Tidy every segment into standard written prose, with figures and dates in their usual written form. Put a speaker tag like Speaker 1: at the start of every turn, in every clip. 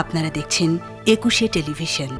Speaker 1: আপনারা দেখছেন ২১শে টেলিভিশন।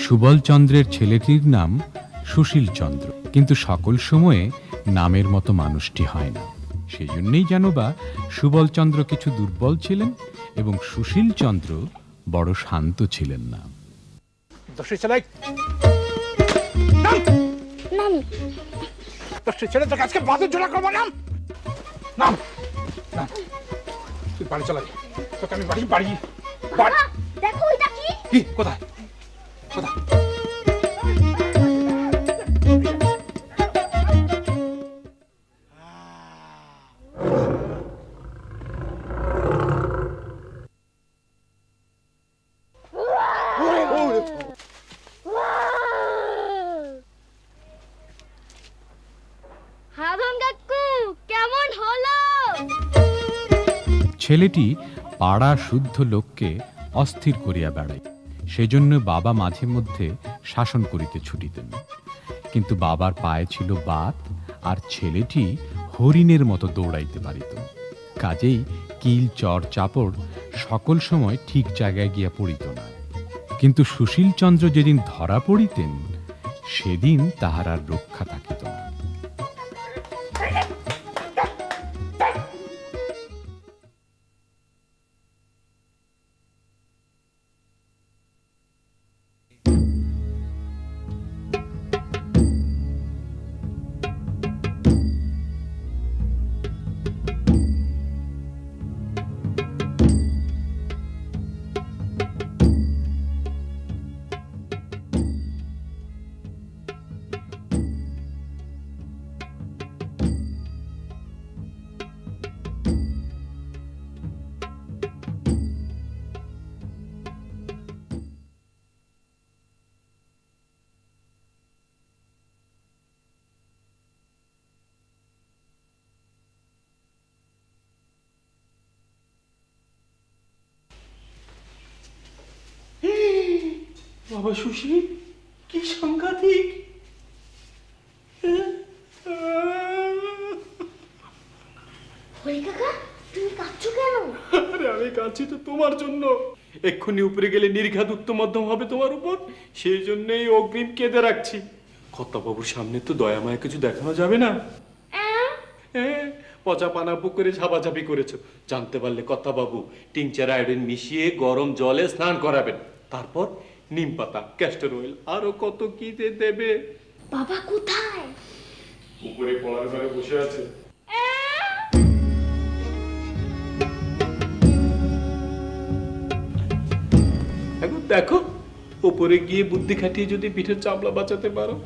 Speaker 2: সুবলচন্দ্রের ছেলেটির নাম সুশীল চন্দ্র, কিন্তু সকল সময়ে নামের মতো মানুষটি হয় না। সেই জন্যেই যেন বা সুবলচন্দ্র কিছু দুর্বল ছিলেন এবং সুশীল চন্দ্র বড় শান্ত ছিলেন না।
Speaker 3: কোথায়?
Speaker 2: ছেলেটি পাড়া শুদ্ধ লোককে অস্থির করিয়া বেড়ায়, সেজন্য বাবা মাঝে মধ্যে শাসন করিতে ছুটিতেন। কিন্তু বাবার পায়ে ছিল বাত, আর ছেলেটি হরিণের মতো দৌড়াইতে পারিত। কাজেই কিল চর চাপড় সকল সময় ঠিক জায়গায় গিয়া পড়িত না। কিন্তু সুশীলচন্দ্র যেদিন ধরা পড়িতেন, সেদিন তাহার আর রক্ষা থাকিত না।
Speaker 4: বাবা সুশীল, কি সাংঘাতিক! আমি কাঁদছি তো তোমার জন্য। এক্ষুনি উপরে গেলে নির্ঘাত উত্তম মধ্যম হবে তোমার উপর, সেই জন্যই অগ্রিম কেঁদে রাখছি। কর্তাবাবুর সামনে তো দয়া মায়া কিছু দেখানো যাবে না। পচা পানা পুকুরে ঝাপাঝাপি করেছো, জানতে পারলে কর্তাবাবু টিংচার আয়োডিন মিশিয়ে গরম জলে স্নান করাবেন। তারপর নিম পাতা, ক্যাস্টর অয়েল, আরো কত কি দেবে।
Speaker 5: বাবা কোথায়?
Speaker 4: উপরে পড়ার ঘরে বসে আছে। এখন দেখো, উপরে গিয়ে বুদ্ধি খাটিয়ে যদি পিঠের চামড়া বাঁচাতে পারো।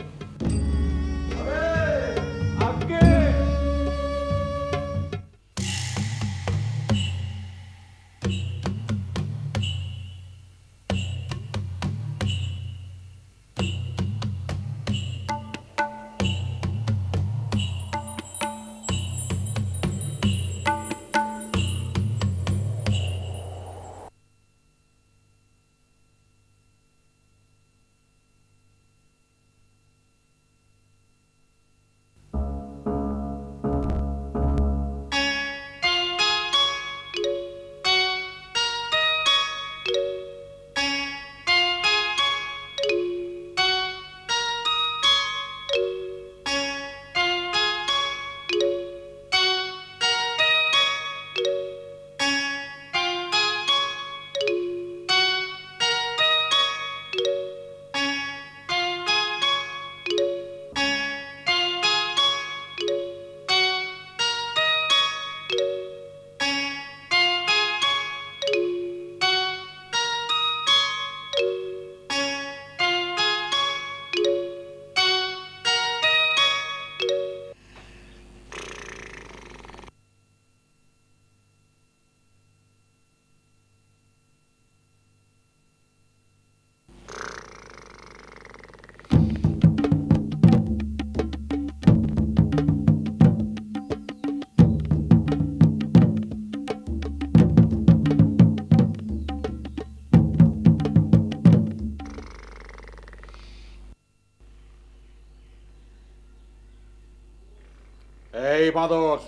Speaker 3: বাঁদর।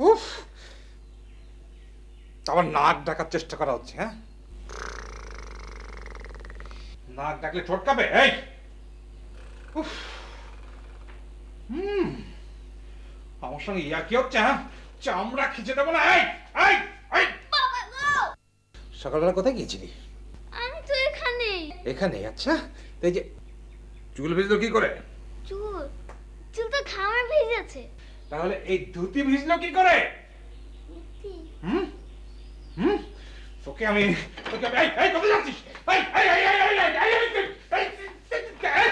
Speaker 3: উফ, আবার নাক ডাকার চেষ্টা করা হচ্ছে। হ্যাঁ, নাক ডাকলে ঠটকাবে। এই উফ, আমার সঙ্গে ইয়া কি হচ্ছে? হ্যাঁ, চামড়া খিচে দেবো না। এই এই এই,
Speaker 5: বাবা গো,
Speaker 3: সকালবেলা কোথায় গিয়েছিলি?
Speaker 5: আমি তো এখানে।
Speaker 3: এখানে? আচ্ছা, তো এই যে চুল ভিজলো কি করে?
Speaker 5: চুল চুল তো ঘামে ভিজেছে।
Speaker 3: তাহলে এই ধুতি ভিজলো কি করে? হুম হুম, তোকে আমি এই এই কোথায় যাচ্ছিস? এই এই এই এই এই এই এই এই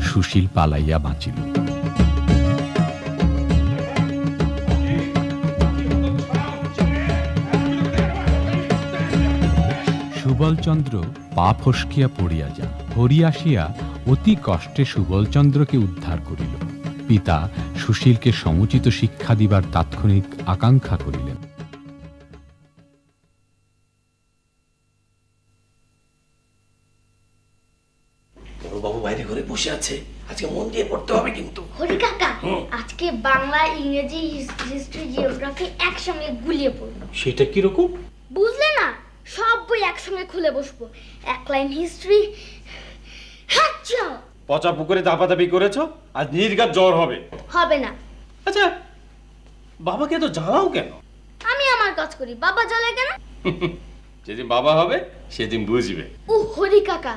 Speaker 2: সুশীল পালাইয়া বাঁচিল। সুবলচন্দ্র পা ফসকিয়া পড়িয়া যান। হরি আসিয়া অতি কষ্টে সুবলচন্দ্রকে উদ্ধার করিল। পিতা সুশীলকে সমুচিত শিক্ষা দিবার তাৎক্ষণিক আকাঙ্ক্ষা করিলেন।
Speaker 6: বড়বাবু বাইরে ঘরে বসে আছে, আজকে মন দিয়ে পড়তে হবে কিন্তু।
Speaker 5: হরি কাকা, আজকে বাংলা, ইংরেজি, হিস্ট্রি, জিওগ্রাফি একসঙ্গে গুলিয়ে পড়বো।
Speaker 4: সেটা কিরকম?
Speaker 5: বুঝলে না? সব বই একসঙ্গে খুলে বসবো। এক লাইন হিস্ট্রি, হাচ্চা।
Speaker 4: পচা পুকুরে দাপাদাপি করেছো, আজ নির্ঘাত জ্বর হবে।
Speaker 5: হবে না।
Speaker 4: আচ্ছা, বাবাকে তো জ্বালাও কেন?
Speaker 5: আমি আমার কাজ করি, বাবা জ্বালায় কেন?
Speaker 4: যেদিন বাবা হবে সেদিন বুঝবে।
Speaker 5: ও হরি কাকা,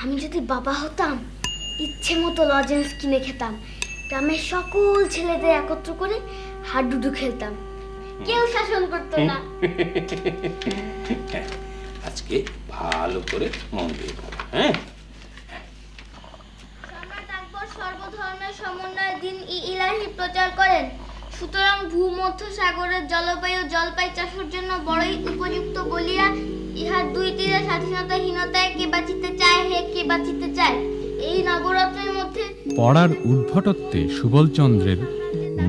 Speaker 5: আমি যদি বাবা হতাম, ইচ্ছে মতো লজেন্স কিনে খেতাম, গ্রামের সকল ছেলেদের একত্র করে হাডুডু খেলতাম, কেউ শাসন করতো না।
Speaker 6: আজকে ভালো করে মন দিয়ে পড়ো। হ্যাঁ,
Speaker 5: সম্রাট আকবর সর্বধর্মের সমন্বয়ের দিন ইলাহি প্রচার করেন। সুতরাং ভূমধ্য সাগরের জলবায়ু জলপাই চাষের জন্য বড়ই উপযুক্ত বলিয়া ইহার দুই তীরে স্বাধীনতাহীনতায় কে বাঁচিতে চায়, হে কে বাঁচিতে চায়। এই নবরাত্রের মধ্যে
Speaker 2: পড়ার উদ্ভটত্বে সুবলচন্দ্রের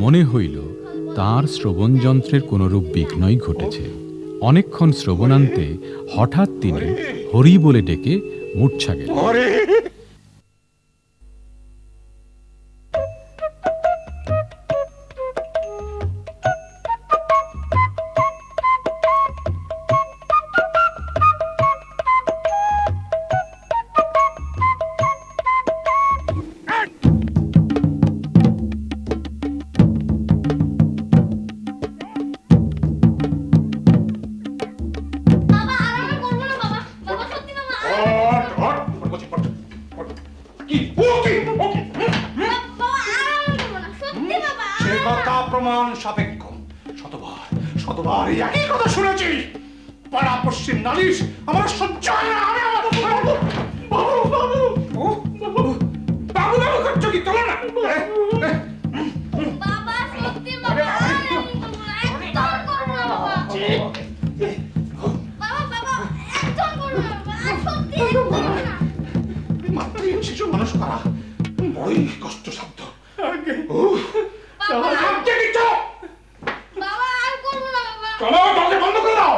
Speaker 2: মনে হইল তাঁর শ্রবণযন্ত্রের কোনরূপ বিঘ্নই ঘটেছে। অনেকক্ষণ শ্রবণান্তে হঠাৎ তিনি হরি বলে ডেকে মূর্ছা গেলেন।
Speaker 5: বাবা আরামে করবো না বাবা, বাবা সত্যি বাবা
Speaker 3: কি ও কি ও কি?
Speaker 5: বাবা আরামে করবো না, সত্যি বাবা।
Speaker 3: সে কথা প্রমাণ সাপেক্ষ। শতবার এই একই কথা শুনেছি। পাড়া পশ্চিম নালিশ আমার সহ্য হয় না। বাবু বাবু ও বাবু বাবু বাবু করছো কি? তোলো না।
Speaker 5: বাবা সত্যি বাবা আরামে করবো না, একদম করবো না বাবা। বাবা বাবা একদম করবো না বাবা, আর সত্যি করবো না।
Speaker 3: মাতৃহীন শিশু মানুষ করা বড়ই কষ্টসাধ্য।
Speaker 5: বাবা
Speaker 3: আজকে দিচ্ছ?
Speaker 5: বাবা আর করবো না বাবা।
Speaker 3: চলো দরজা বন্ধ করে দাও।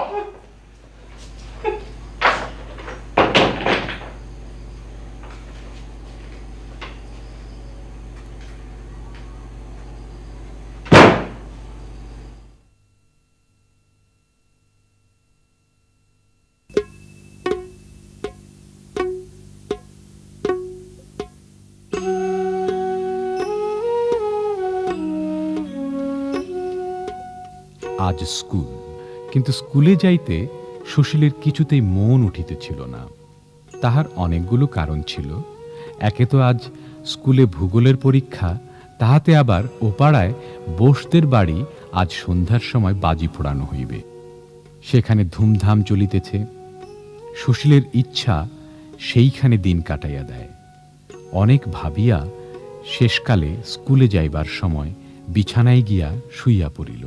Speaker 2: আজ স্কুল, কিন্তু স্কুলে যাইতে সুশীলের কিছুতেই মন উঠিতেছিল না। তাহার অনেকগুলো কারণ ছিল। একে তো আজ স্কুলে ভূগোলের পরীক্ষা, তাহাতে আবার ওপাড়ায় বোসদের বাড়ি আজ সন্ধ্যার সময় বাজি ফোড়ানো হইবে, সেখানে ধুমধাম চলিতেছে। সুশীলের ইচ্ছা সেইখানে দিন কাটাইয়া দেয়। অনেক ভাবিয়া শেষকালে স্কুলে যাইবার সময় বিছানায় গিয়া শুইয়া পড়িল।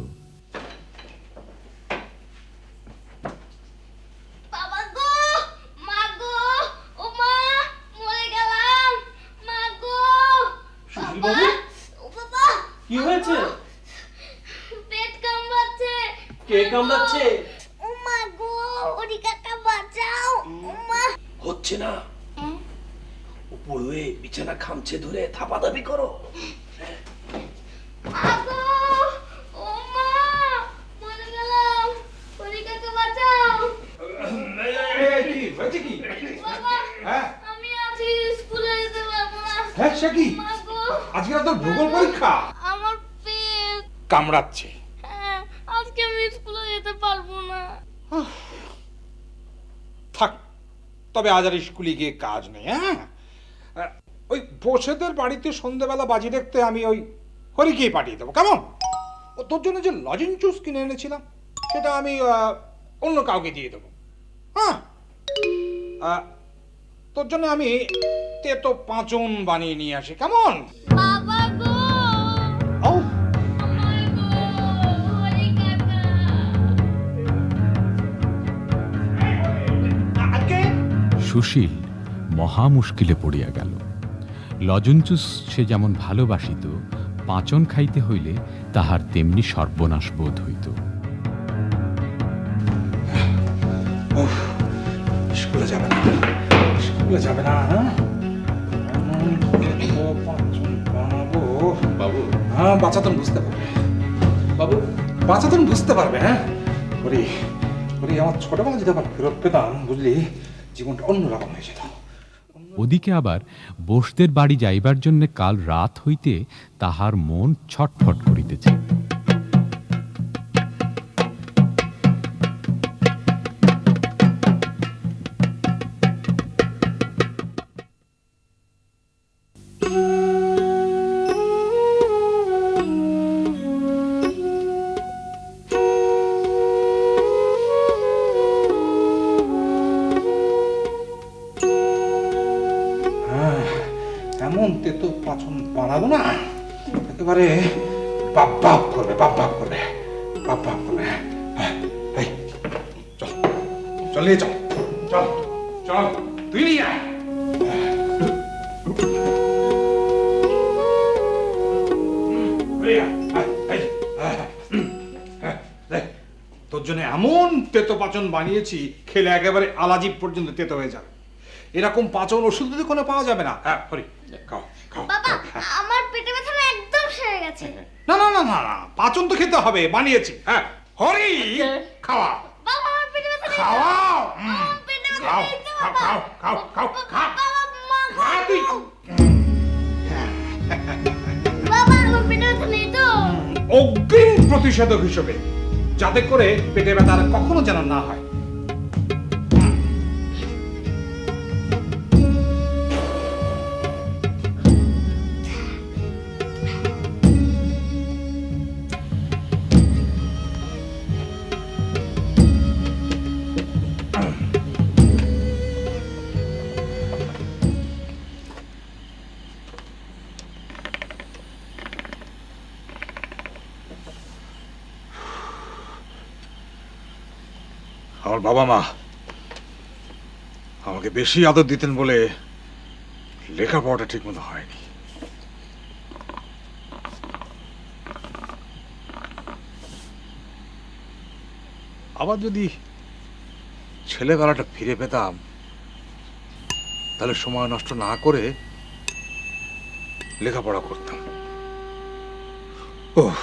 Speaker 5: বাবা গো, মা গো, ও মা, মরে গেলাম, মা গো।
Speaker 6: সুশীল
Speaker 5: বাবা,
Speaker 6: বাবু?
Speaker 5: ও বাবা,
Speaker 4: কে কামড়াচ্ছে?
Speaker 5: উমা গো, হরি কাকা বাঁচাও। উমা।
Speaker 6: হচ্ছে না, উপর হয়ে বিছানা খামচে ধরে থাপাথাপি করো।
Speaker 5: আগো, উমা, মরে গেলাম। হরি কাকা বাঁচাও।
Speaker 3: কি হয়েছে কি?
Speaker 5: বাবা,
Speaker 3: হ্যাঁ
Speaker 5: আমি আজ স্কুলে যেতে পারবো না।
Speaker 3: হ্যাঁ সে কি?
Speaker 5: মা গো,
Speaker 3: আজকে তো ভূগোল পরীক্ষা।
Speaker 5: আমার পেট।
Speaker 3: কামড়াচ্ছে।
Speaker 5: হ্যাঁ, আজকে আমি স্কুলে যেতে পারবো না।
Speaker 3: থাক, তবে আজ আর স্কুলে গিয়ে কাজ নেই। হ্যাঁ, ওই বসেদের বাড়িতে সন্ধ্যেবেলা বাজি দেখতে আমি ওই হরিকেই পাঠিয়ে দেবো, কেমন? ও তোর জন্য যে লজেন জুস কিনে এনেছিলাম সেটা আমি অন্য কাউকে দিয়ে দেবো। হ্যাঁ, তোর জন্য আমি তেতো পাঁচন বানিয়ে নিয়ে আসি, কেমন?
Speaker 5: বাবা গো,
Speaker 3: ও
Speaker 5: আমার গো, হরি কাকা।
Speaker 2: সুশীল মহা মুশকিলে পড়িয়া গেল। লজঞ্চুস সে যেমন ভালোবাসিত, পাঁচন খাইতে হইলে তাহার তেমনি সর্বনাশ বোধ হইত।
Speaker 3: স্কুলে যাবে না, স্কুলে যাবে না। এমন তেতো পাঁচন বানাবো।
Speaker 4: বাবু,
Speaker 3: হ্যাঁ, বাচ্চাতন বুঝতে পারবে।
Speaker 4: বাবু,
Speaker 3: বাচ্চাতন বুঝতে পারবে। হ্যাঁ, ওরে ওরে, আমার ছোটবেলা যদি আবার ফেরত পেতাম, বুঝলি, জীবনটা অন্যরকম হয়ে যেত।
Speaker 2: ওদিকে আবার বোসদের বাড়ি যাইবার জন্য কাল রাত হইতে তাহার মন ছটফট করিতেছে।
Speaker 3: হ্যাঁ, এমন তেতো পাচন বানাবো না, একেবারে বাপ বাপ করবে, বাপ বাপ করবে, বাপ বাপ করবে। হ্যাঁ, এই, চল চল, নিয়ে চল, চল চল, তুই নিয়ে আয়। তোর জন্য এমন তেতো পাচন বানিয়েছি, খেলে একেবারে আলাজিব পর্যন্ত তেতো হয়ে যাবে। এরকম পাচন ওষুধ যদি কোনো পাওয়া যাবে না। হ্যাঁ, হরি, খাও খাও।
Speaker 5: বাবা, আমার পেটে ব্যথা না একদম সেরে গেছে।
Speaker 3: না না না না না, পাচন তো খেতে হবে, বানিয়েছি। হ্যাঁ, হরি, খাওয়া,
Speaker 5: বাবা, আমার পেটে ব্যথা নেই।
Speaker 3: খাওয়াও।
Speaker 5: আমার পেটে ব্যথা
Speaker 3: খাও
Speaker 5: নেই তো,
Speaker 3: খাও
Speaker 5: বাবা।
Speaker 3: খাও খাও খাও খা,
Speaker 5: বাবা, মা,
Speaker 3: খা তুই।
Speaker 5: বাবা, আমার পেটে ব্যথা নেই তো।
Speaker 3: অগ্রিম প্রতিষেধক হিসেবে, যাতে করে পেটে ব্যথা আর কখনো যেন না হয়। আমার বাবা মা আমাকে বেশি আদর দিতেন বলে লেখাপড়াটা ঠিক মতো হয়নি। আবার যদি ছেলেবেলাটা ফিরে পেতাম, তাহলে সময় নষ্ট না করে লেখাপড়া করতাম। ওহ,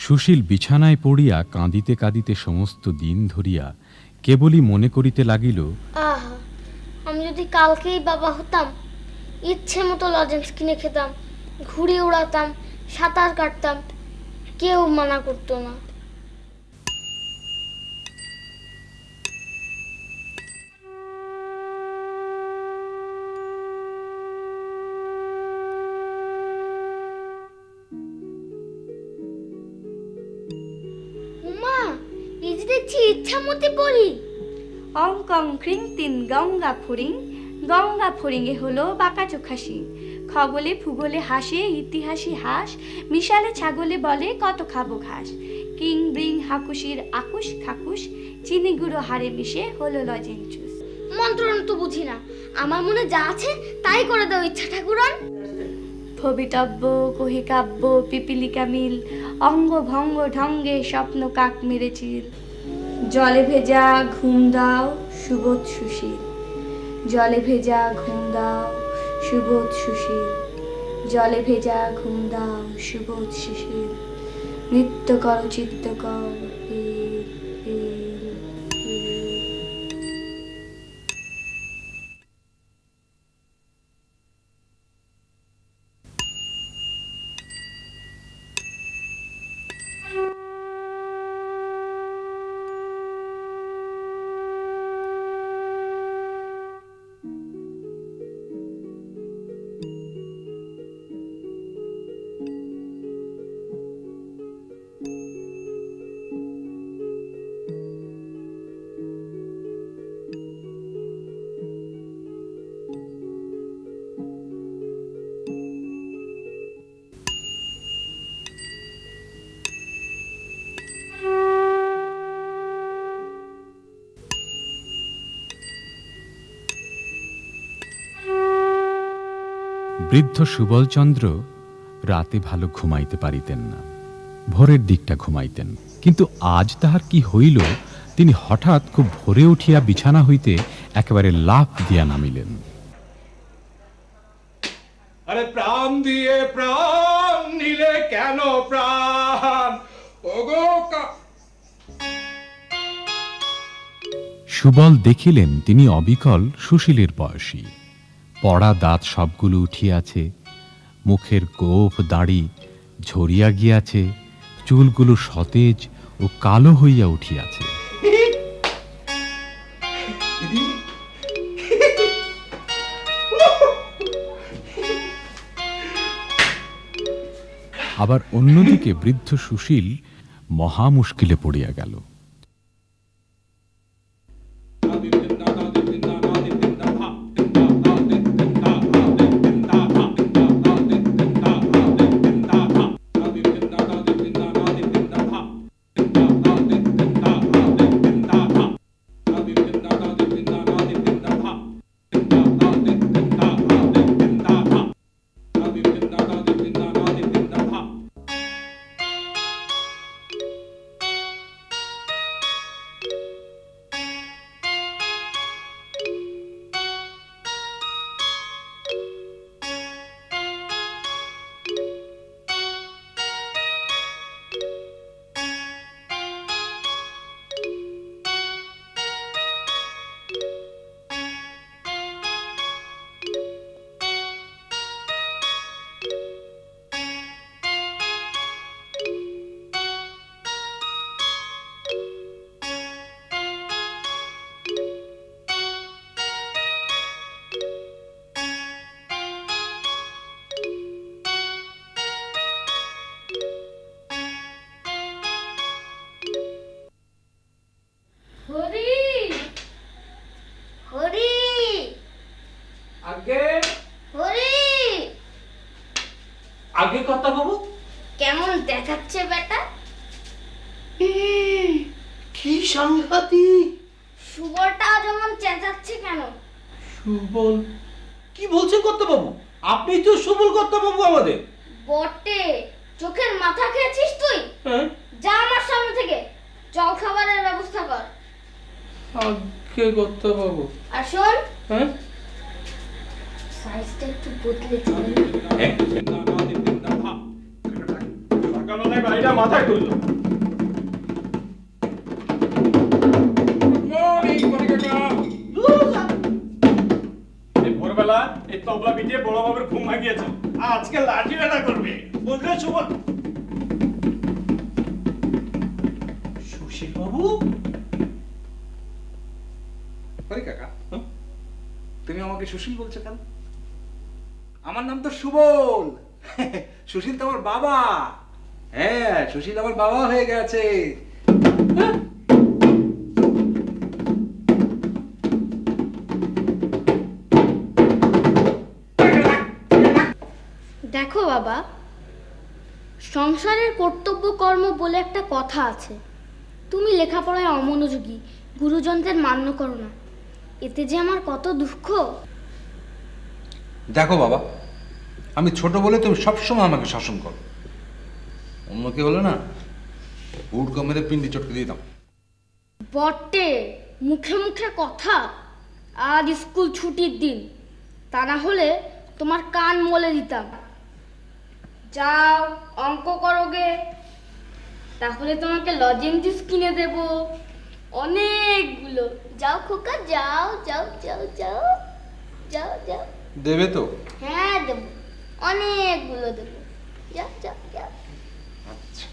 Speaker 2: সুশীল বিছানায় পড়িয়া কাঁদিতে কাঁদিতে সমস্ত দিন ধরিয়া কেবলই মনে করিতে লাগিল,
Speaker 5: আহা, আমি যদি কালকেই বাবা হতাম, ইচ্ছে মতো লজেন্স কিনে খেতাম, ঘুড়ি উড়াতাম, সাঁতার কাটতাম, কেউ মানা করতো না। উমা, এই যে দেখছি ইচ্ছামতি পড়ি।
Speaker 7: অঙ্কং ক্রিং তিন গঙ্গা ফড়িং, গঙ্গা ফড়িংয়ে হলো বাঁকা চোখা শিং, খগলে ফুগলে হাসে ইতিহাসী হাস, মিশালে ছাগলে বলে কত খাবো ঘাস, কিং ব্রিং হাকুশির আকুশ খাকুশ চিনি গুঁড়ো হাড়ে মিশে হলো লজেন জুস।
Speaker 5: মন্ত্রণ তো বুঝি না, আমার মনে যা আছে তাই করে দাও ইচ্ছা ঠাকুরন।
Speaker 7: ভবিতব্য কহিকাব্য পিপিলিকা মিল অঙ্গ ভঙ্গ ঢঙ্গে স্বপ্ন কাক মেরেছিল। জলে ভেজা ঘুম দাও সুবোধ সুশীল, জলে ভেজা ঘুম দাও সুবোধ সুশীল, জলে ভেজা ঘুম দাও সুবোধ সুশীল, নৃত্য কর চিত্ত কর পিল পিল পিল।
Speaker 2: বৃদ্ধ সুবলচন্দ্র রাতে ভালো ঘুমাইতে পারিতেন না, ভোরের দিকটা ঘুমাইতেন। কিন্তু আজ তাহার কি হইল, তিনি হঠাৎ খুব ভোরে উঠিয়া বিছানা হইতে একেবারে লাফ দিয়া নামিলেন।
Speaker 3: আরে প্রাণ দিয়ে প্রাণ নিলে কেন প্রাণ, ওগো
Speaker 2: সুবল দেখিলেন তিনি অবিকল সুশীলের বয়সী। পড়া দাঁত সবগুলো উঠিয়াছে, মুখের গোঁফ দাড়ি ঝরিয়া গিয়াছে, চুলগুলো সতেজ ও কালো হইয়া উঠিয়াছে। আবার অন্যদিকে বৃদ্ধ সুশীল মহা মুশকিলে পড়িয়া গেল।
Speaker 4: আগে কথা বাবু
Speaker 5: কেমন দেখাচ্ছে বেটা?
Speaker 6: কি সাংঘাতিক!
Speaker 5: সুবলটা যেমন চেঁচাচ্ছে কেন?
Speaker 6: সুবল? কি বলছেন কর্তাবাবু? আপনি তো সুবল কর্তাবাবু আমাদের।
Speaker 5: বটে, চোখের মাথা খেয়েছিস তুই?
Speaker 6: হ্যাঁ,
Speaker 5: যা আমার সামনে থেকে, জল খাবারের ব্যবস্থা কর।
Speaker 6: আগে কর্তাবাবু।
Speaker 5: আর শোন,
Speaker 6: হ্যাঁ,
Speaker 5: সাইজটা একটু বদলে চলে।
Speaker 3: সকালবেলায় বাড়িটা মাথায় তুললো। এই ভোরবেলা এই তবলা পিটিয়ে বড় বাবুর ঘুম ভাঙিয়েছে, আজকে লাঠি বেটা করবে, বুঝলে সুবল?
Speaker 6: সুশীল বাবু?
Speaker 8: আরে কাকা, তুমি আমাকে সুশীল বলছো কেন? আমার নাম তো সুবল। সুশীল তো আমার বাবা। হ্যাঁ, সুশীল আমার বাবা হয়ে গেছে।
Speaker 5: দেখো বাবা, সংসারের কর্তব্য কর্ম বলে একটা কথা আছে। তুমি লেখাপড়ায় অমনোযোগী, গুরুজনদের মান্য করো না, এতে যে আমার কত দুঃখ।
Speaker 8: দেখো বাবা, আমি ছোট বলে তুমি সবসময় আমাকে শাসন করো। অন্য কেউ হলে না উড়কো মেরে পিন্ডি চটকে দিতাম।
Speaker 5: বটে, মুখে মুখে কথা। আজ স্কুল ছুটির দিন, তা না হলে তোমার কান মলে দিতাম। যাও অঙ্ক করোগে, তাহলে তোমাকে লজেন্স কিনে দেব অনেকগুলো। যাও খোকা, যাও যাও যাও যাও যাও যাও।
Speaker 8: দেবে তো?
Speaker 5: হ্যাঁ দেবো, অনেকগুলো দেবো। যাও যাও যাও।
Speaker 8: আচ্ছা।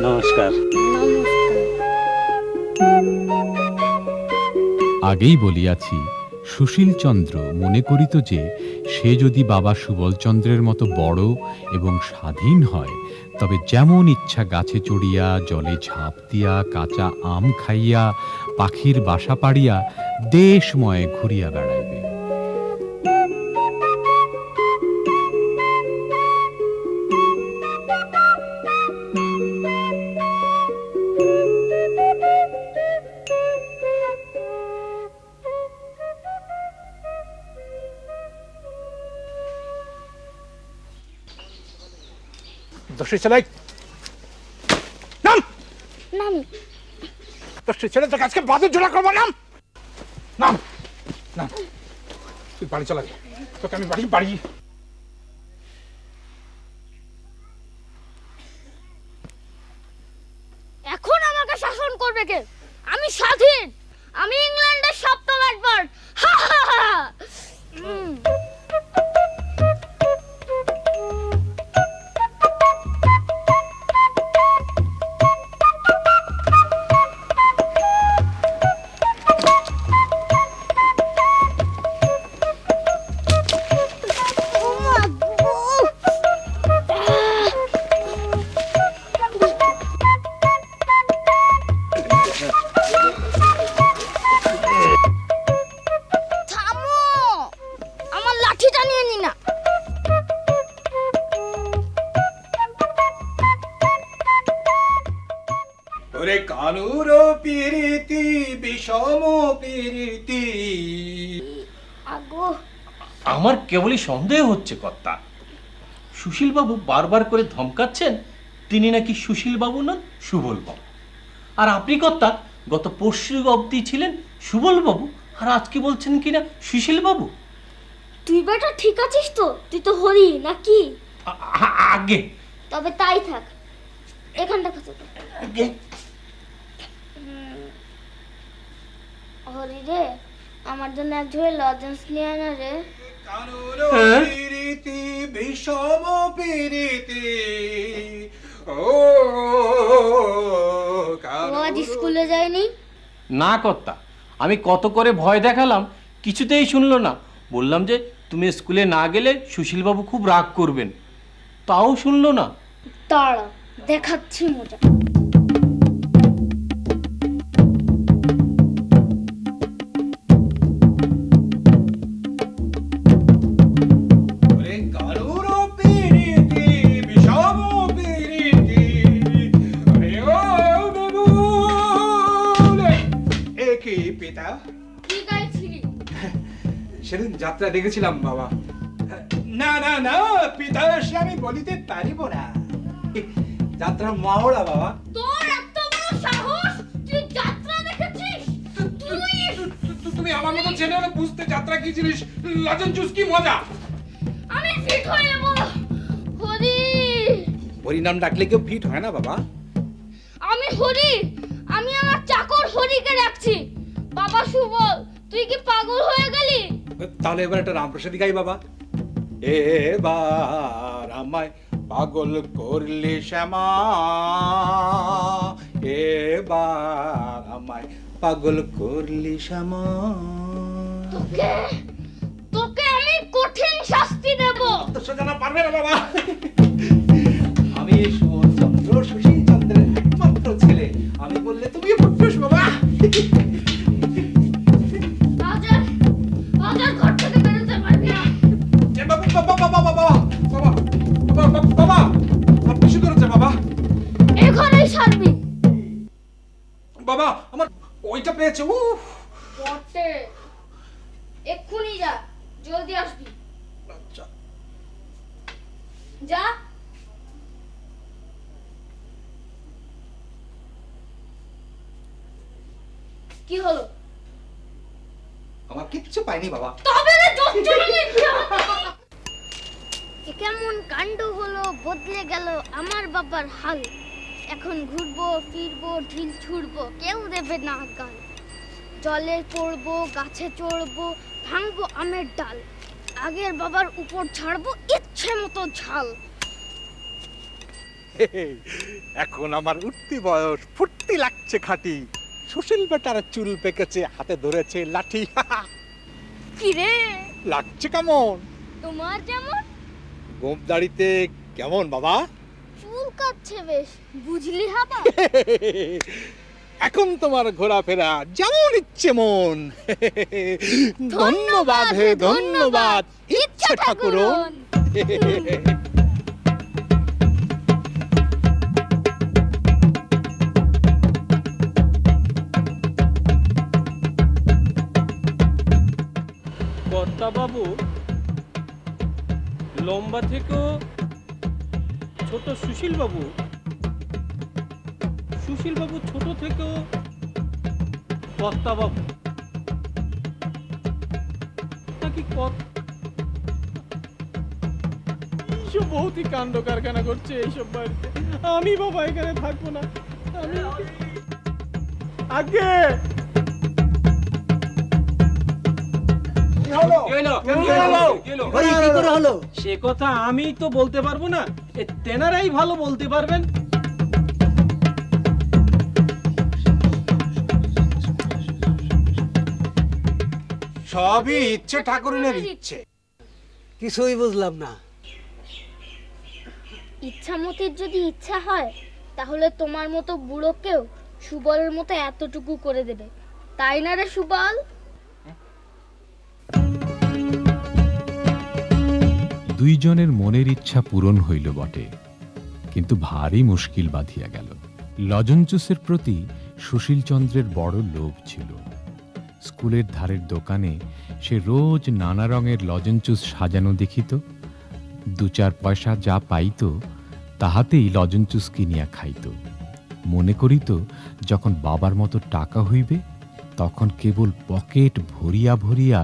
Speaker 9: নমস্কার।
Speaker 2: আগেই বলিয়াছি, সুশীলচন্দ্র মনে করিত যে সে যদি বাবা সুবলচন্দ্রের মতো বড় এবং স্বাধীন হয়, তবে যেমন ইচ্ছা গাছে চড়িয়া, জলে ঝাঁপ দিয়া, কাঁচা আম খাইয়া, পাখির বাসা পাড়িয়া দেশময় ঘুরিয়া বেড়াইবে।
Speaker 3: দোষী ছেলে, নাম
Speaker 5: নামি।
Speaker 3: দোষী ছেলে, তোকে আজকে বাদুর জোড়া করবো। নাম নাম নাম। তুই বাড়ি চলে যা, তোকে আমি বাড়ি বাড়ি।
Speaker 5: এখন আমাকে শাসন করবে কে? আমি স্বাধীন, আমি ইংল্যান্ডের সপ্তম এডওয়ার্ড। হা হা হা। থামো, আমার লাঠিটা নিয়ে নি না।
Speaker 8: ওরে কানুর পিরিতি বিষম পিরিতি।
Speaker 5: আগো,
Speaker 4: আমার কেবলই সন্দেহ হচ্ছে কর্তা, সুশীলবাবু বারবার করে ধমকাচ্ছেন তিনি নাকি সুশীলবাবু নন, সুবলবাবু। আর আপনি কর্তা গত পরশু অবধি ছিলেন সুবলবাবু, আর আজকে বলছেন কিনা সুশীলবাবু।
Speaker 5: তুই বেটা ঠিক আছিস তো? তুই তো হরি নাকি?
Speaker 4: আগে
Speaker 5: তবে তাই থাক, এখানটা খোঁজো তো।
Speaker 4: আগে
Speaker 5: হরি রে, আমার জন্য এক ঝোড়ে লজেন্স নিয়ে আনা রে।
Speaker 8: কানুর পিরিতি বিষম পিরিতি। ও
Speaker 5: ও আজ স্কুলে যায়নি?
Speaker 4: না কর্তা, আমি কত করে ভয় দেখালাম, কিছুতেই শুনলো না। বললাম যে তুমি স্কুলে না গেলে সুশীলবাবু খুব রাগ করবেন, তাও শুনলো না।
Speaker 5: দাঁড়া, দেখাচ্ছি মজা।
Speaker 8: ওরে কানুর পিরিতি বিষম পিরিতি। আরে ও বাবুল, এ কি পিতা?
Speaker 5: কি গাইছিলি?
Speaker 8: সেদিন যাত্রা দেখেছিলাম বাবা। না না না পিতা, সে আমি বলিতে পারিব না। যাত্রা মহড়া বাবা।
Speaker 5: তোর এত বড় সাহস, তুই যাত্রা দেখেছিস?
Speaker 8: তুমি আমার মতো ছেলে হলে বুঝতে যাত্রা কি জিনিস, লজেন জুস কি মজা।
Speaker 5: আমি ফিট হয়ে যাবো। হরি,
Speaker 8: হরিনাম ডাকলে কেউ ফিট হয় না বাবা।
Speaker 5: আমি হরি, আমি আমার চাকর হরিকে ডাকছি। বাবা সুবল, তুই কি পাগল হয়ে গেলি?
Speaker 8: তাহলে এবার একটা রামপ্রসাদী গাই বাবা। এবার আমায় পাগল করলি শ্যামা, এবার আমায় পাগল করলি শ্যামা।
Speaker 5: তোকে তোকে আমি কঠিন শাস্তি দেব।
Speaker 8: তো সোজা পারবে না বাবা। আমি সুবলচন্দ্র, সুশীল চন্দ্রের একমাত্র ছেলে, আমি বললে তুমিও ফুটফুস বাবা।
Speaker 5: রাজার রাজার ঘর থেকে বেরোতে পারবি না।
Speaker 8: বাবা বাবা বাবা বাবা বাবা বাবা বাবা, আপনি শুরু করেছে বাবা।
Speaker 5: এখানেই সারবি।
Speaker 8: বাবা আমার ওইটা পেয়েছে। উফ,
Speaker 5: বটে, এক্ষুনি যা, জলদি আসবি।
Speaker 8: আচ্ছা।
Speaker 5: যা। কি হলো?
Speaker 8: আমার কিচ্ছু পাইনি বাবা।
Speaker 5: তবে রে জোচ্চুরি। এ কেমন কাণ্ড হলো, বদলে গেল আমার বাবার হাল। এখন ঘুরবো ফিরবো ঢিল ছুড়বো, কেউ দেবে না গাল। জলে পড়বো, গাছে চড়বো, ভাঙবো আমের ডাল। আগের বাবার উপর ছাড়বো ইচ্ছে মতো ঝাল।
Speaker 10: এখন আমার উঠতি বয়স, ফুর্তি লাগছে খাঁটি। সুশীল বেটার চুল পেকেছে, হাতে ধরেছে লাঠি।
Speaker 5: কি রে,
Speaker 10: লাগছে কেমন?
Speaker 5: তোমার যেমন।
Speaker 10: গোঁপ দাড়িতে কেমন বাবা?
Speaker 5: চুল কাটছে বেশ, বুঝলি হাবা।
Speaker 10: এখন তোমার ঘোরাফেরা যেমন ইচ্ছে মন। ধন্যবাদ হে ধন্যবাদ, ইচ্ছে ঠাকুরন।
Speaker 4: কর্তা বাবু লম্বা থেকেও ছোট সুশীল বাবু, সুশীল বাবু ছোট থেকেও কর্তা বাবু, নাকি এইসব বহুতই কাণ্ড কারখানা করছে এইসব বাড়িতে। আমি বাবা এখানে থাকবো না। আমি আগে সে কথা আমি তো বলতে পারবো না, তেনারাই ভালো বলতে পারবেন।
Speaker 8: সবই ইচ্ছে ঠাকুরের ইচ্ছে।
Speaker 6: কিছুই বুঝলাম না।
Speaker 5: ইচ্ছামতির যদি ইচ্ছা হয়, তাহলে তোমার মতো বুড়োকেও সুবলের মতো এতটুকু করে দেবে, তাই না রে সুবল?
Speaker 2: দুইজনের মনের ইচ্ছা পূরণ হইল বটে, কিন্তু ভারী মুশকিল বাঁধিয়া গেল। লজঞ্চুসের প্রতি সুশীলচন্দ্রের বড় লোভ ছিল। স্কুলের ধারের দোকানে সে রোজ নানা রঙের লজঞ্চুস সাজানো দেখিত। 2-4 পয়সা যা পাইত তাহাতেই লজঞ্চুস কিনিয়া খাইত। মনে করিত যখন বাবার মতো টাকা হইবে, তখন কেবল পকেট ভরিয়া ভরিয়া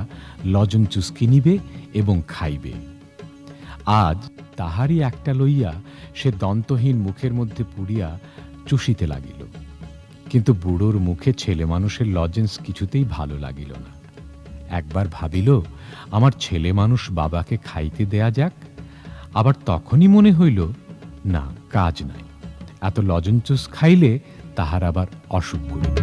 Speaker 2: লজঞ্চুস কিনিবে এবং খাইবে। আজ তাহারই একটা লইয়া সে দন্তহীন মুখের মধ্যে পুড়িয়া চুষিতে লাগিল। কিন্তু বুড়োর মুখে ছেলে মানুষের লজেন্স কিছুতেই ভালো লাগিল না। একবার ভাবিল, আমার ছেলে মানুষ বাবাকে খাইতে দেয়া যাক। আবার তখনই মনে হইল, না, কাজ নাই, এত লজেন্সুস খাইলে তাহার আবার অসুখ করিবে।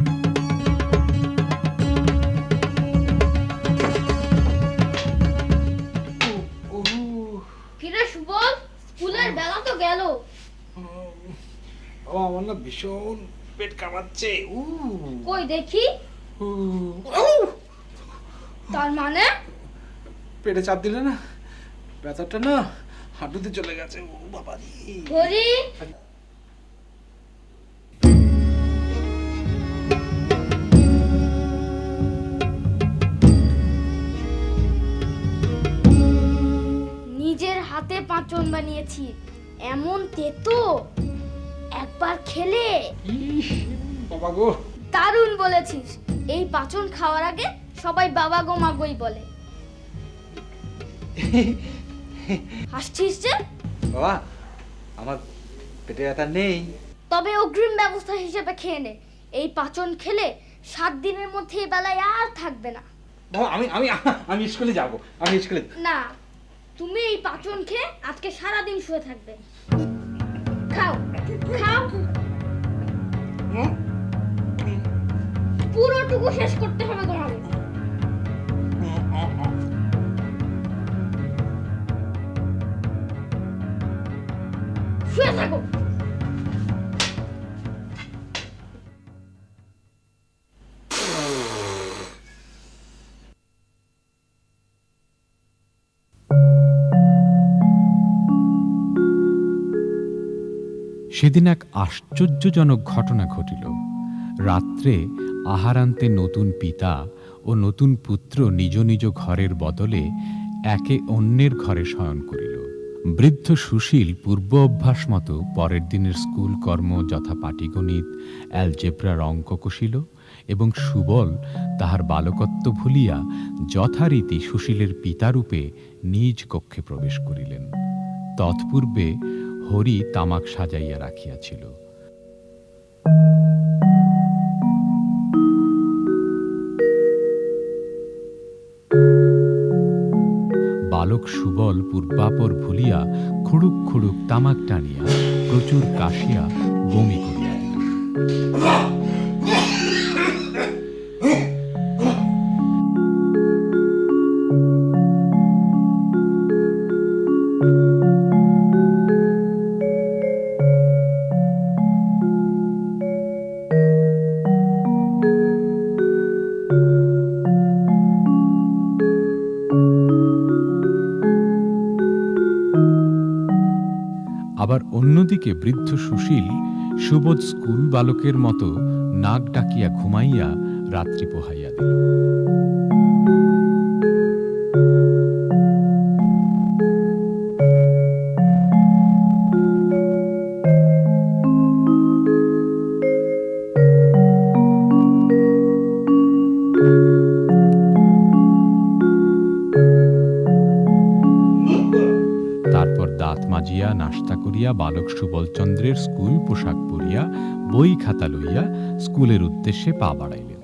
Speaker 5: কিরে সুবল, স্কুলের বেলা তো গেল।
Speaker 8: আমার না ভীষণ পেট কামাচ্ছে।
Speaker 5: কই দেখি। তার মানে
Speaker 8: পেটে চাপ দিলে না, ব্যথাটা না হাঁটুতে চলে গেছে। ও বাবা রে।
Speaker 5: হরি, নিজের হাতে পাঁচন বানিয়েছি, এমন তেতো, একবার খেলে।
Speaker 8: বাবা গো,
Speaker 5: দারুণ বলেছিস। এই পাঁচন খাওয়ার আগে সবাই বাবা গো মা গোই বলে। হাসছিস যে?
Speaker 8: বাবা আমার পেটে ব্যথা নেই।
Speaker 5: তবে অগ্রিম ব্যবস্থা হিসেবে খেয়ে নে। এই পাঁচন খেলে 7 দিনের মধ্যে এই বেলায় আর থাকবে না।
Speaker 8: বাবা আমি আমি আমি স্কুলে যাব, আমি স্কুলে।
Speaker 5: না, তুমি এই পাচন খেয়ে আজকে সারাদিন শুয়ে থাকবে। খাও খাও, পুরোটুকু শেষ করতে হবে তোমাকে। শুয়ে থাকো।
Speaker 2: সেদিন এক আশ্চর্যজনক ঘটনা ঘটিল। রাত্রে আহারান্তে নতুন পিতা ও নতুন পুত্র নিজ নিজ ঘরের বদলে একে অন্যের ঘরে শয়ন করিল। বৃদ্ধ সুশীল পূর্ব অভ্যাস মতো পরের দিনের স্কুল কর্ম যথা পাটিগণিত, অ্যালজেব্রার অঙ্ক কষিল এবং সুবল তাহার বালকত্ব ভুলিয়া যথারীতি সুশীলের পিতারূপে নিজ কক্ষে প্রবেশ করিলেন। তৎপূর্বে হরি তামাক সাজাইয়া রাখিয়াছিল। বালক সুবল পূর্বাপর ভুলিয়া খুড়ুক খুড়ুক তামাক টানিয়া প্রচুর কাশিয়া বমি করিয়া দিল। আবার অন্যদিকে বৃদ্ধ সুশীল সুবোধ স্কুল বালকের মতো নাক ডাকিয়া ঘুমাইয়া রাত্রি পোহাইয়া দিল। তারপর দাঁত মাজিয়া নাস্তা করিয়া বালক সুবলচন্দ্রের স্কুল পোশাক পরিয়া বই খাতা লইয়া স্কুলের উদ্দেশ্যে পা বাড়াইলেন।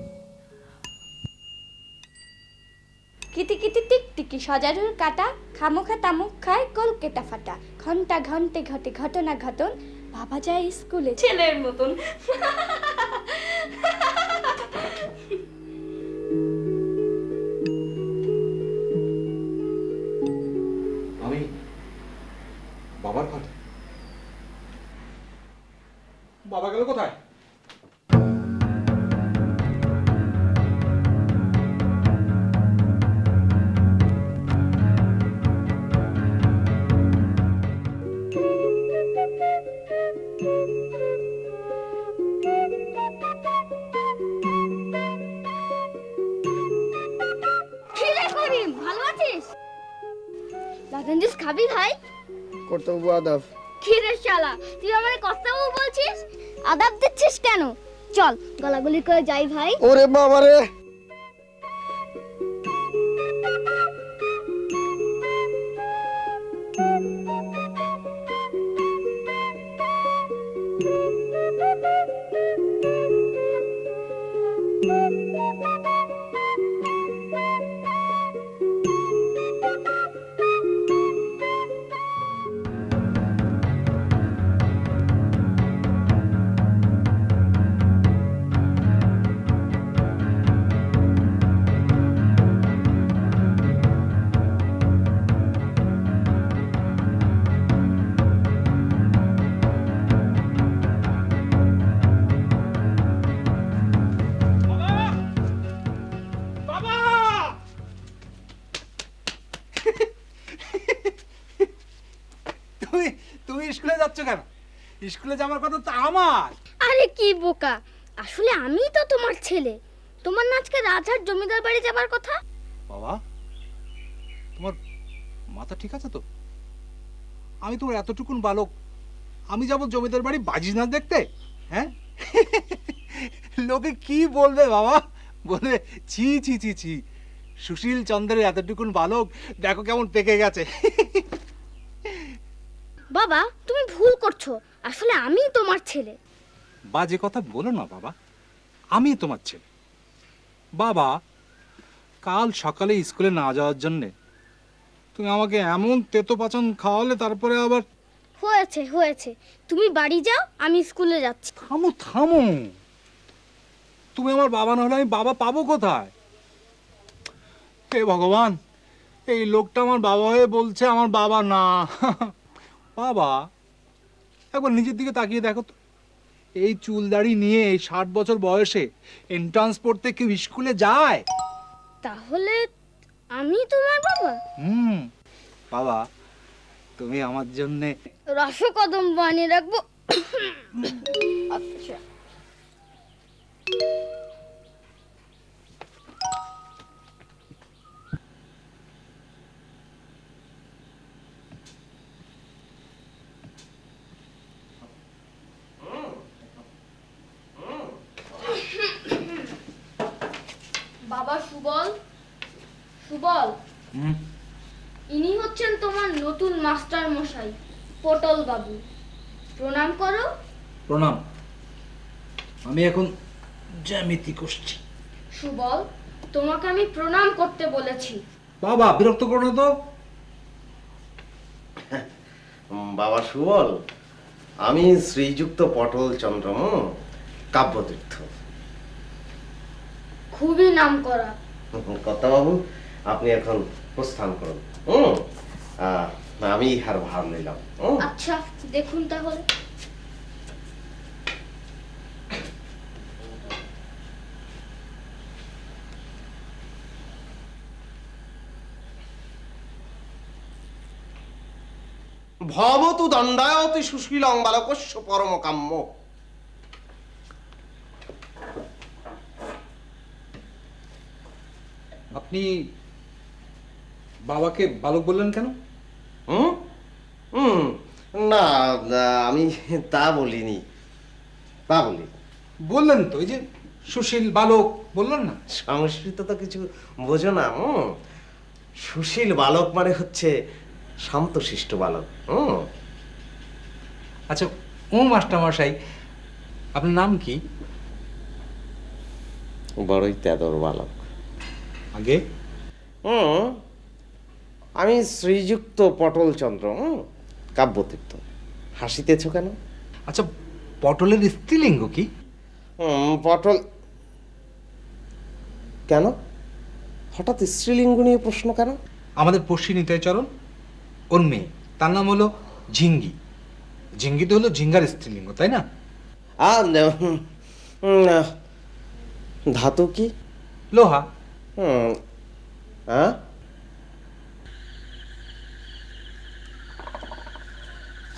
Speaker 7: কিতি কিতি টিক টিকি সজারুর কাটা, খামোখা তামুক খায় কলকেটা ফাটা, ঘন্টা ঘন্টে ঘটে ঘটনা ঘটন, বাবা যায় স্কুলে ছেলের মতন।
Speaker 8: আমি বাবার ঘরে। বাবা গেল কোথায়?
Speaker 5: কি রে করিম, ভালো আছিস? লজেন্স খাবি ভাই?
Speaker 11: কর্তব্য আদাব।
Speaker 5: কি রে শালা, তুই আমারে কর্তব্য বলছিস? আদাব দিচ্ছিস কেন? চল গলাগলি করে যাই ভাই।
Speaker 11: ওরে বাবা রে, তুমি স্কুলে যাচ্ছ কেন? স্কুলে যাওয়ার কথা তো আমার।
Speaker 5: আরে কি বোকা, আসলে আমিই তো তোমার ছেলে। তোমার না আজকে রাজহাট জমিদার বাড়ি যাবার কথা?
Speaker 8: বাবা, তোমার মাথা ঠিক আছে তো? আমি তোমার এতটুকুন বালক, আমি যাব জমিদার বাড়ি বাজি নাচ দেখতে? হ্যাঁ, লোকে কি বলবে বাবা? বলবে ছি ছি ছি ছি, সুশীল চন্দ্রের এতটুকুন বালক দেখো কেমন পেকে গেছে।
Speaker 5: বাবা তুমি ভুল করছো, আসলে আমিই তোমার ছেলে।
Speaker 8: বাজে কথা বলো না বাবা, আমি তোমার ছেলে। বাবা,
Speaker 11: কাল সকালে স্কুলে না যাওয়ার জন্যে তুমি আমাকে এমন তেতো পাচন খাওয়ালে, তারপরে আবার
Speaker 5: হয়েছে হয়েছে, তুমি বাড়ি যাও, আমি স্কুলে যাচ্ছি।
Speaker 11: থামো থামো, তুমি আমার বাবা না হলে আমি বাবা পাবো কোথায়? হে ভগবান, এই লোকটা আমার বাবা হয়ে বলছে আমার বাবা না। বাবা, একবার নিজের দিকে তাকিয়ে দেখো তো, এই চুল দাড়ি নিয়ে এই 60 বছর বয়সে এন্ট্রান্স পড়তে কেউ স্কুলে যায়?
Speaker 5: তাহলে আমি তোমার বাবা?
Speaker 11: বাবা, তুমি আমার জন্যে
Speaker 5: রসকদম বানিয়ে রাখবো। আচ্ছা, বাবা সুবল, সুবল, ইনি হচ্ছেন তোমার নতুন মাস্টার মশাই, পটল বাবু। প্রণাম করো।
Speaker 8: প্রণাম। আমি এখন জ্যামিতি করছি।
Speaker 5: সুবল, তোমাকে আমি প্রণাম করতে বলেছি।
Speaker 8: বাবা, বিরক্ত করো না তো।
Speaker 6: বাবা সুবল, আমি শ্রীযুক্ত পটল চন্দ্র কাব্যতীর্থ।
Speaker 5: খুবই নাম করা।
Speaker 6: কর্তাবাবু, আপনি এখন প্রস্থান করুন। আমি ইহার ভার নিলাম।
Speaker 5: আচ্ছা, দেখুন তাহলে।
Speaker 6: ভবতু দণ্ডায়তি সুশীলং বালকস্য পরম কাম্য।
Speaker 11: আপনি বাবাকে বালক বললেন কেন?
Speaker 6: না, আমি তা বলিনি, তা বলি।
Speaker 11: বললেন তো, এই যে সুশীল বালক বললেন না?
Speaker 6: সংস্কৃত তো কিছু বোঝো না। সুশীল বালক মানে হচ্ছে শান্তশিষ্ট বালক।
Speaker 11: আচ্ছা, ও মাস্টার মশাই, আপনার নাম কি?
Speaker 6: বড়ই তেদর বালক।
Speaker 11: আগে
Speaker 6: আমি শ্রীযুক্ত পটল চন্দ্র কাব্যতীর্থ। হাসিতেছ কেন?
Speaker 11: আচ্ছা, পটলের স্ত্রীলিঙ্গ কি?
Speaker 6: পটল কেন? হঠাৎ স্ত্রীলিঙ্গ নিয়ে প্রশ্ন কেন?
Speaker 11: আমাদের পশ্চিম নিতাইচরণ, ওর মেয়ে, তার নাম হলো ঝিঙ্গি। ঝিঙ্গি তো হলো ঝিঙ্গার স্ত্রীলিঙ্গ, তাই না?
Speaker 6: ধাতু কি?
Speaker 11: লোহা।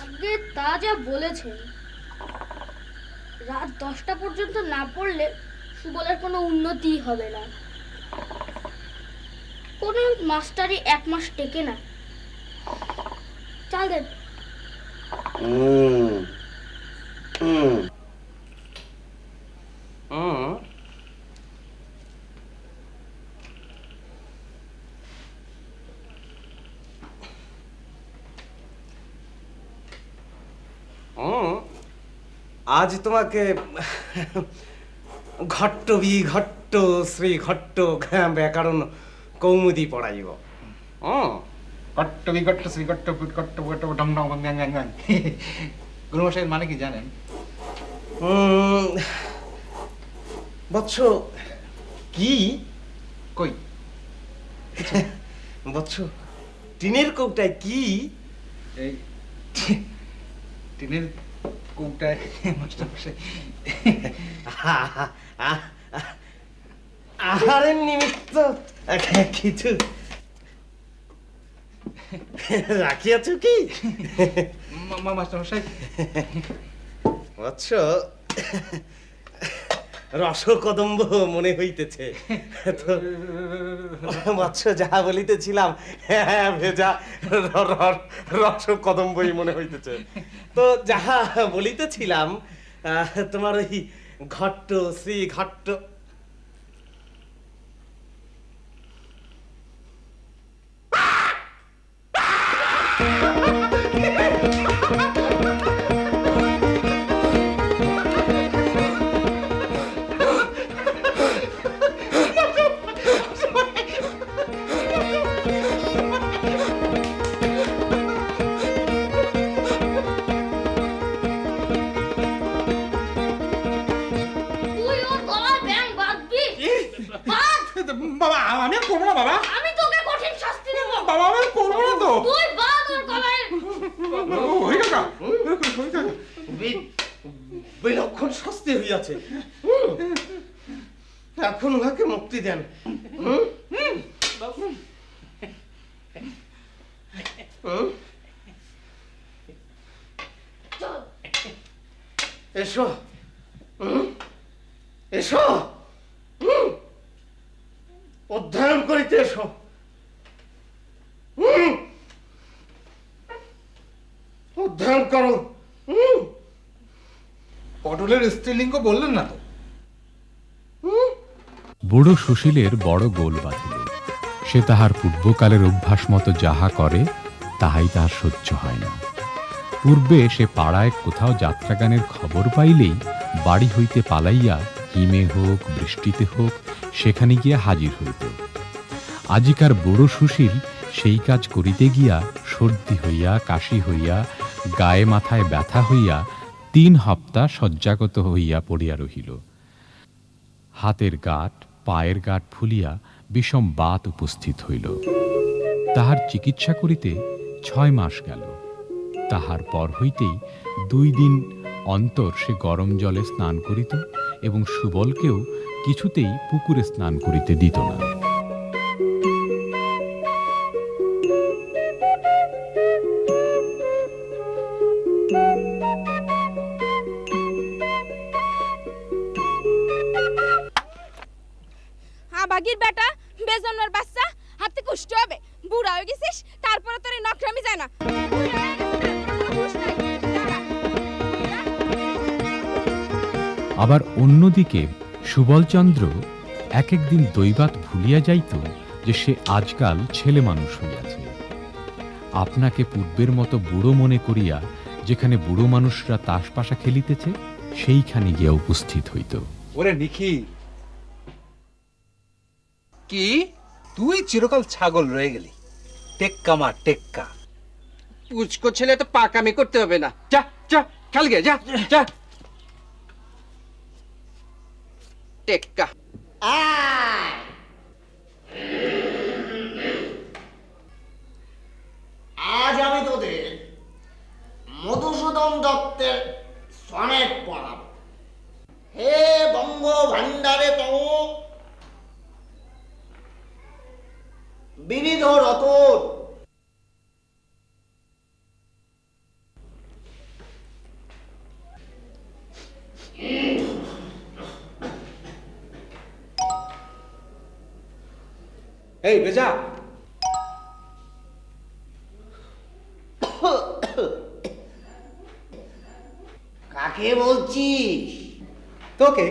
Speaker 5: আগে তা যা বলেছেন, রাত 10টা পর্যন্ত না পড়লে সুবলের কোনো উন্নতি হবে না। কোনো মাস্টারই 1 মাস টেকে না। চাল দেন।
Speaker 6: আজ তোমাকে ঘট্ট শ্রী ঘট্ট ব্যাকরণ কৌমুদি পড়াইব।
Speaker 11: ঘট্ট বিঘট্ট শ্রীঘট্ট বিঘট্ট বিঘট্ট ঢং ঢং ভং ভ্যাং ভ্যাং। গুরুমশাইয়ের মানে কি জানেন?
Speaker 6: বৎস, কি
Speaker 11: কই
Speaker 6: বৎস, টিনের কৌটায় কি?
Speaker 11: এই টিনের কৌটায় মাস্টার মশাই
Speaker 6: আহারের নিমিত্ত কিছু রাখিয়াছ কি?
Speaker 11: মাস্টার মশাই,
Speaker 6: বৎস, রসকদম্ব মনে হইতেছে। বৎস, যাহা বলিতেছিলাম ভেজা রসকদম্বই মনে হইতেছে। তো যাহা বলিতেছিলাম, তোমার ওই ঘট্ট শ্রী ঘট্ট
Speaker 5: তুই বাদর কলাই
Speaker 3: হরি কাকা
Speaker 6: বিলক্ষণ শাস্তি হইয়াছে। এখন উহাকে মুক্তি দেন। এসো এসো, অধ্যয়ন করিতে এসো। অধ্যয়ন করো।
Speaker 11: পটলের স্ত্রীলিঙ্গ বললেন না তো?
Speaker 2: বুড়ো সুশীলের বড় গোল বাঁধিল। সে তাহার পূর্বকালের অভ্যাস মতো যাহা করে তাহাই তাহার সহ্য হয় না। পূর্বে সে পাড়ায় কোথাও যাত্রাগানের খবর পাইলেই বাড়ি হইতে পালাইয়া হিমে হোক বৃষ্টিতে হোক সেখানে গিয়া হাজির হইত। আজিকার বুড়ো সুশীল সেই কাজ করিতে গিয়া সর্দি হইয়া কাশি হইয়া গায়ে মাথায় ব্যথা হইয়া 3 হপ্তা শয্যাগত হইয়া পড়িয়া রহিল। হাতের গাঁট পায়ের গাঁট ফুলিয়া বিষম বাত উপস্থিত হইল। তাহার চিকিৎসা করিতে 6 মাস গেল। তাহার পর হইতেই 2 দিন অন্তর সে গরম জলে স্নান করিত এবং সুবলকেও কিছুতেই পুকুরে স্নান করিতে দিত না।
Speaker 7: বাগির বেটা বেজন্মের বাচ্চা হাতে কুষ্ট হবে, বুড়া হয়ে গেছিস তারপরে তোর নকরামি যায় না।
Speaker 2: আবার অন্যদিকে সুবলচন্দ্র এক একদিন দৈবাত ভুলিয়া যাইত যে সে আজকাল ছেলে মানুষ হইয়াছে। আপনাকে পূর্বের মতো বুড়ো মনে করিয়া যেখানে বুড়ো মানুষরা তাস পাশা খেলিতেছে সেইখানে গিয়া উপস্থিত হইত।
Speaker 8: ওরে নিখিল, কি তুই চিরকাল ছাগল রয়ে গেলি? টেক্কা মার টেক্কা।
Speaker 6: পুচকো ছেলে তো পাকামি করতে হবে না। যা যা খেল গে, যা যা। টেক্কা
Speaker 12: আজ আমি তোদের মধুসূদন দত্তের সনেট পড়াব। হে বঙ্গ ভান্ডারে তব বিবিধ রতন,
Speaker 8: এই বেজা,
Speaker 12: কাকে বলছিস?
Speaker 8: তোকে।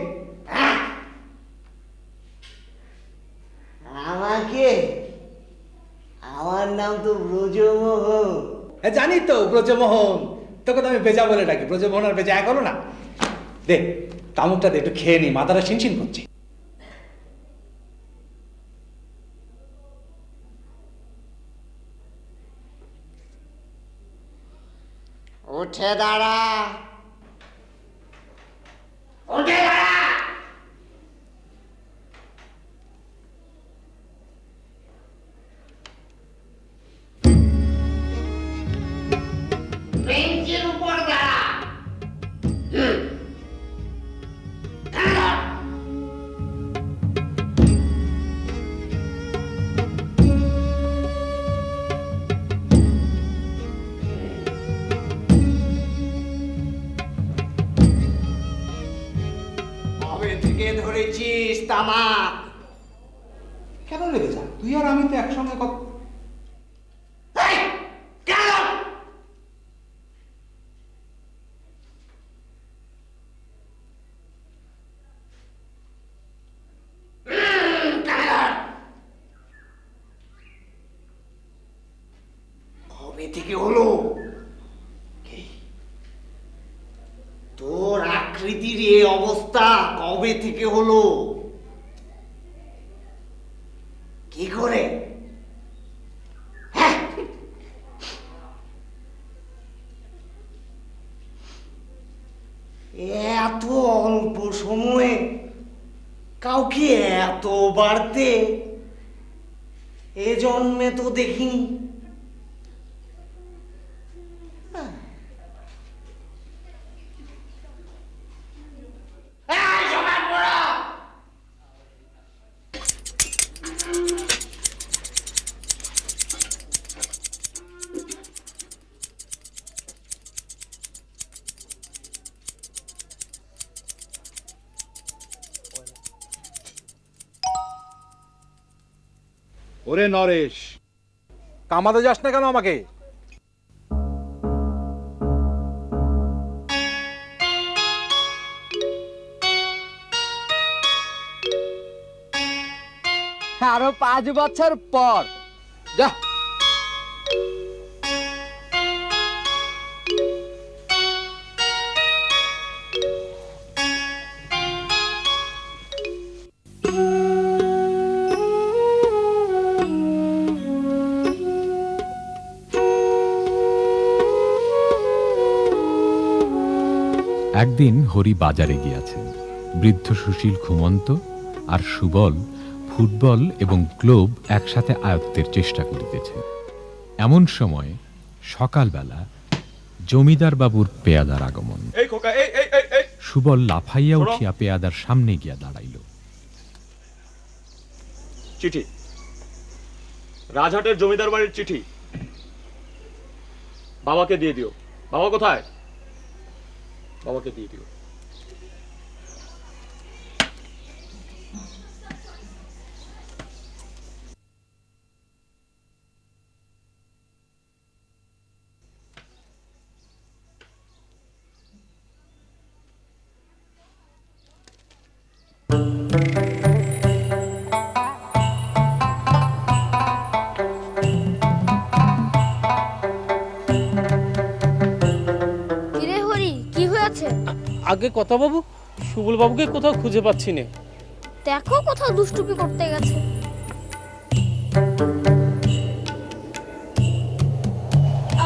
Speaker 12: আমাকে? আমার নাম তো ব্রজমোহন।
Speaker 8: হ্যাঁ জানি তো, ব্রজমোহন। তোকে তো আমি বেজা বলে ডাকি। ব্রজমোহন আর বেজা এক হলো না? দে তামুকটা দে, একটু খেয়ে নি, মাথাটা শিনশিন করছে।
Speaker 12: উঠে দাঁড়া, উঠে দাঁড়া। বেঞ্চের উপর দাঁড়া। কবে থেকে ধরেছিস তামাক?
Speaker 8: কেন রে বেজা, তুই আর আমি তো একসঙ্গে
Speaker 12: কবে থেকে হলো? তোর আকৃতির এই অবস্থা কবে থেকে হলো? কি করে? এত অল্প সময়ে কাউকে এত বাড়তে এ জন্মে তো দেখিনি।
Speaker 11: ওরে নরেশ, কামাতে যাস না কেন আমাকে?
Speaker 6: আরো 5 বছর পর
Speaker 11: যা।
Speaker 2: একদিন হরি বাজারে গিয়াছেন। বৃদ্ধ সুশীল ঘুমন্ত আর সুবল ফুটবল এবং গ্লোব একসাথে আয়ত্তের চেষ্টা করিতেছে। এমন সময় সকালবেলা জমিদার বাবুর পেয়াদার আগমন। সুবল লাফাইয়া উঠিয়া পেয়াদার সামনে গিয়া দাঁড়াইল।
Speaker 13: চিঠি, রাজহাটের জমিদার বাড়ির চিঠি। বাবাকে দিয়ে দিও। বাবা কোথায়? বাবাকে দিয়ে দিও।
Speaker 5: কিরে হরি, কি হয়েছে?
Speaker 4: আগে কথা বাবু, সুবল বাবুকে কোথাও খুঁজে পাচ্ছি না।
Speaker 5: দেখো কোথাও দুষ্টুমি করতে গেছে।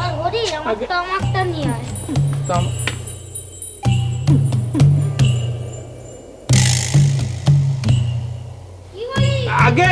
Speaker 5: আর হরি, আমার তামাকটা নিয়ে আয়। কি হরি?
Speaker 4: আগে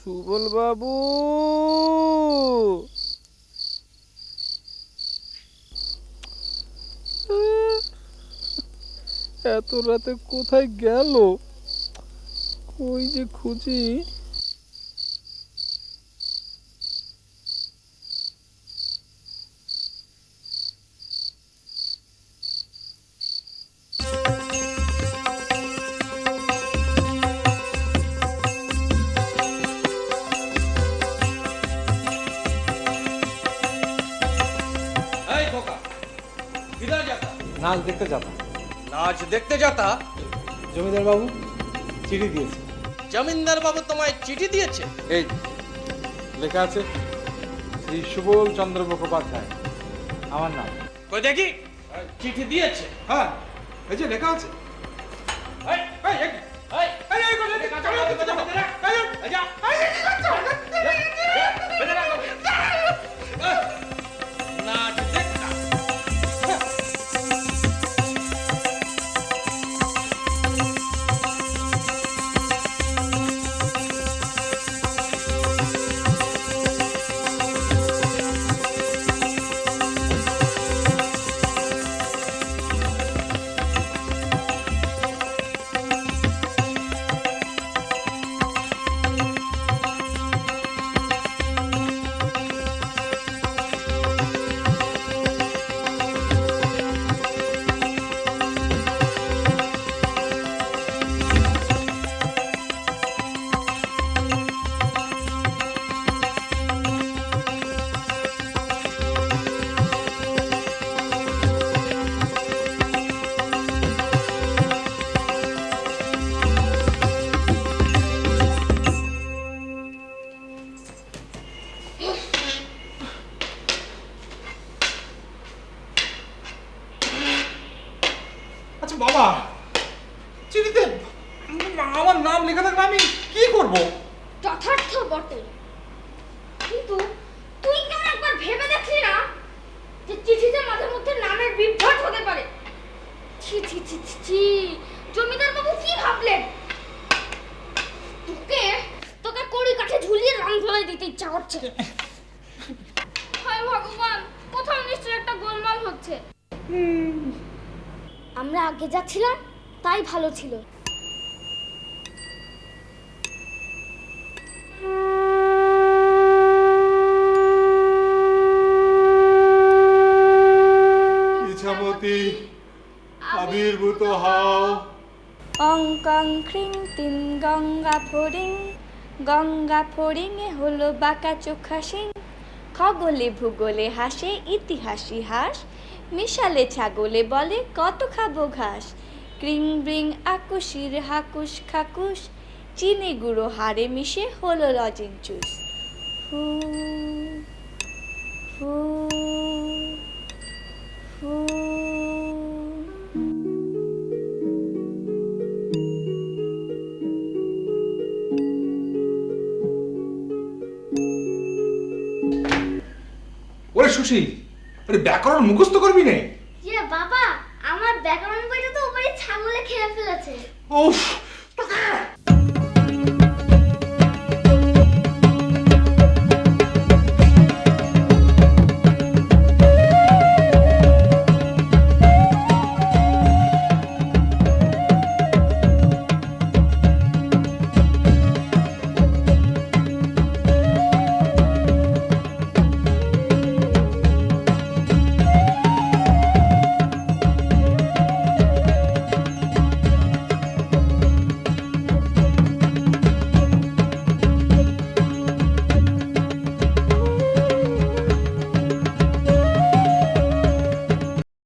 Speaker 4: সুবল বাবু, এত রাতে কোথায় গেল? কই যে খুঁজি।
Speaker 11: নাচ দেখতে যাবো।
Speaker 4: নাচ দেখতে যাতা?
Speaker 11: জমিদার বাবু চিঠি দিয়েছে।
Speaker 4: জমিদার বাবু তোমায় চিঠি দিয়েছে?
Speaker 11: এই লেখা আছে শ্রী সুবল চন্দ্র মুখোপাধ্যায়, আমার নাম।
Speaker 4: কই দেখি চিঠি দিয়েছে।
Speaker 11: হ্যাঁ, এই যে লেখা আছে।
Speaker 4: নাচ দেখতা?
Speaker 11: বাবা, চিঠিতে আমার নাম লেখা থাকলে আমি কি করব?
Speaker 5: যথার্থ বটে,
Speaker 7: কিন্তু তুই কেন একবার ভেবে দেখলি না যে চিঠিতে মাঝে মধ্যে নামের বিভ্রাট হতে পারে? ছি ছি ছি ছি ছি, জমিদার বাবু কি ভাবলেন? তোকে তোকে কড়ি কাঠে ঝুলিয়ে রান ধরে দিতে ইচ্ছা করছে। হায় ভগবান, কোথাও নিশ্চয়ই একটা গোলমাল হচ্ছে। আমরা আগে যাচ্ছিলাম তাই ভালো ছিল।
Speaker 11: ইছামতি আবির্ভূত হও।
Speaker 7: অং কং ক্রিং তিন গঙ্গা ফড়িং এ হলো বাঁকা চোখা সিং, খগলে ভূগোলে হাসে ইতিহাসি হাস, মিশালে ছাগলে বলে কত খাবো ঘাস, ক্রিং ব্রিং আকুশির হাকুস খাকুস, চিনি গুঁড়ো হাড়ে মিশে হলো লজেন চুস। ফু ফু ফু।
Speaker 8: ওরে সুশীল, আরে ব্যাকরণ মুখস্থ করবি নে।
Speaker 5: বাবা, আমার ব্যাকরণ বইটা তো উপরে ছাগলে খেয়ে ফেলেছে।
Speaker 8: উফ,